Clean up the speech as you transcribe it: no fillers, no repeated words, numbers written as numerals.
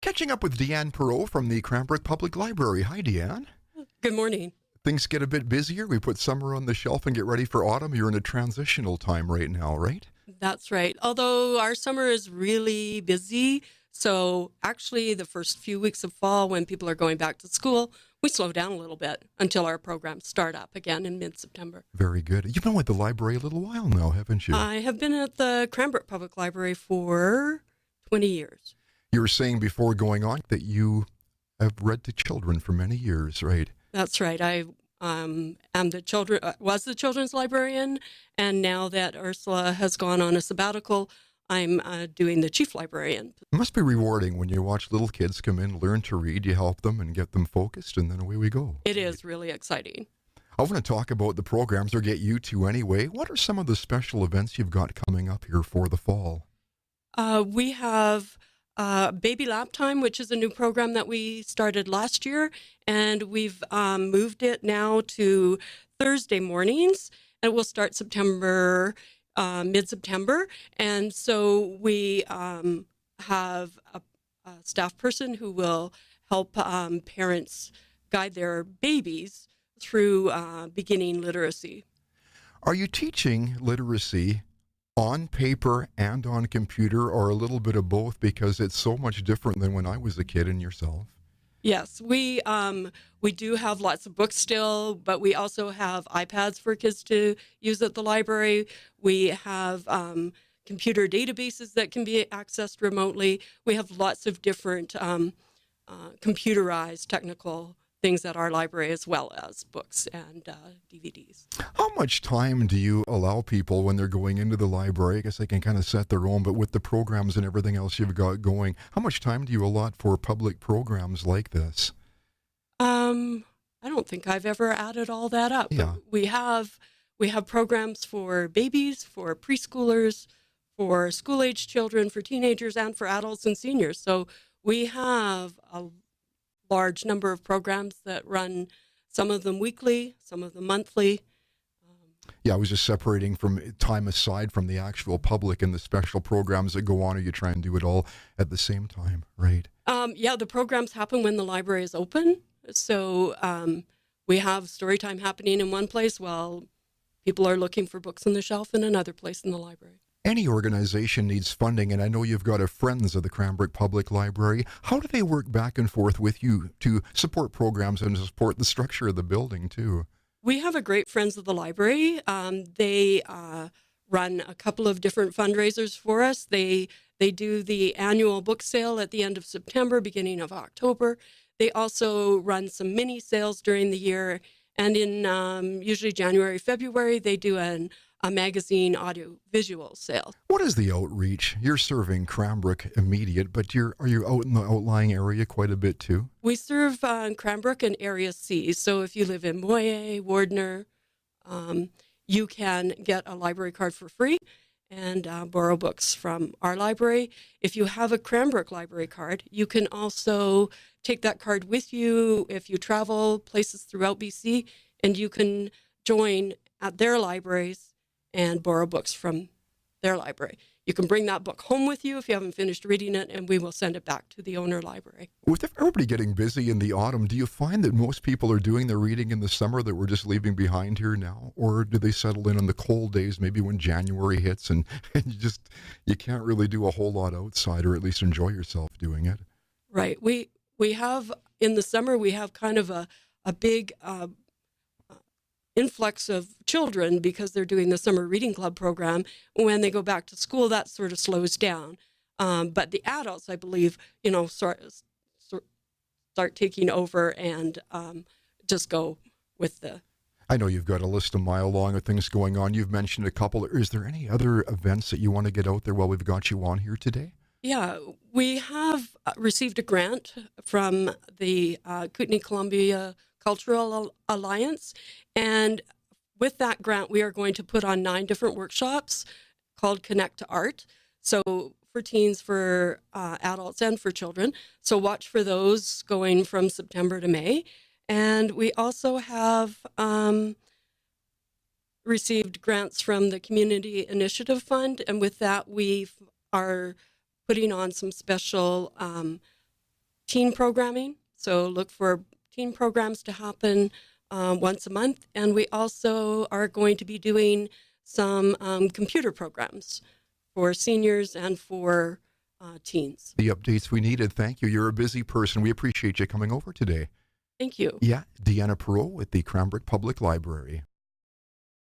Catching up with Deanne Perreault from the Cranbrook Public Library. Hi, Deanne. Good morning. Things get a bit busier. We put summer on the shelf and get ready for autumn. You're in a transitional time right now, right? That's right. Although our summer is really busy, so actually the first few weeks of fall when people are going back to school, we slow down a little bit until our programs start up again in mid-September. Very good. You've been with the library a little while now, haven't you? I have been at the Cranbrook Public Library for 20 years. You were saying before going on that you have read to children for many years, right? That's right. I was the children's librarian, and now that Ursula has gone on a sabbatical, I'm doing the chief librarian. It must be rewarding when you watch little kids come in, learn to read, you help them and get them focused, and then away we go. It is really exciting. I want to talk about the programs, or get you to anyway. What are some of the special events you've got coming up here for the fall? We have Baby Lap Time, which is a new program that we started last year, and we've moved it now to Thursday mornings, and it will start mid-September. And so we have a staff person who will help parents guide their babies through beginning literacy. Are you teaching literacy on paper and on computer, or a little bit of both, because it's so much different than when I was a kid and yourself? Yes, we do have lots of books still, but we also have iPads for kids to use at the library. We have computer databases that can be accessed remotely. We have lots of different computerized technical things at our library, as well as books and DVDs. How much time do you allow people when they're going into the library? I guess they can kind of set their own, but with the programs and everything else you've got going, how much time do you allot for public programs like this? I don't think I've ever added all that up. Yeah. We have programs for babies, for preschoolers, for school-age children, for teenagers, and for adults and seniors. So we have a large number of programs that run, some of them weekly, some of them monthly. Yeah, I was just separating from time aside from the actual public and the special programs that go on, or you try and do it all at the same time, right? Yeah, the programs happen when the library is open. So we have Storytime happening in one place while people are looking for books on the shelf in another place in the library. Any organization needs funding, and I know you've got a Friends of the Cranbrook Public Library. How do they work back and forth with you to support programs and support the structure of the building, too? We have a great Friends of the Library. They run a couple of different fundraisers for us. They do the annual book sale at the end of September, beginning of October. They also run some mini sales during the year. And in usually January, February, they do a magazine audio-visual sale. What is the outreach? You're serving Cranbrook immediate, but are you out in the outlying area quite a bit too? We serve Cranbrook and Area C. So if you live in Moye, Wardner, you can get a library card for free and borrow books from our library. If you have a Cranbrook library card, you can also take that card with you if you travel places throughout BC, and you can join at their libraries and borrow books from their library. You can bring that book home with you if you haven't finished reading it, and we will send it back to the owner library. With everybody getting busy in the autumn, do you find that most people are doing their reading in the summer that we're just leaving behind here now? Or do they settle in on the cold days, maybe when January hits and you can't really do a whole lot outside, or at least enjoy yourself doing it? Right. We have, in the summer, we have kind of a big influx of children because they're doing the summer reading club program. When they go back to school, that sort of slows down. But the adults, I believe, start taking over and just go with the. I know you've got a list a mile long of things going on. You've mentioned a couple. Is there any other events that you want to get out there while we've got you on here today? Yeah, we have received a grant from the Kootenay-Columbia Cultural Alliance, and with that grant, we are going to put on 9 different workshops called Connect to Art. So for teens, for adults, and for children. So watch for those going from September to May. And we also have received grants from the Community Initiative Fund, and with that, we are putting on some special teen programming. So look for teen programs to happen once a month. And we also are going to be doing some computer programs for seniors and for teens. The updates we needed. Thank you. You're a busy person. We appreciate you coming over today. Thank you. Yeah, Deanne Perreault with the Cranbrook Public Library.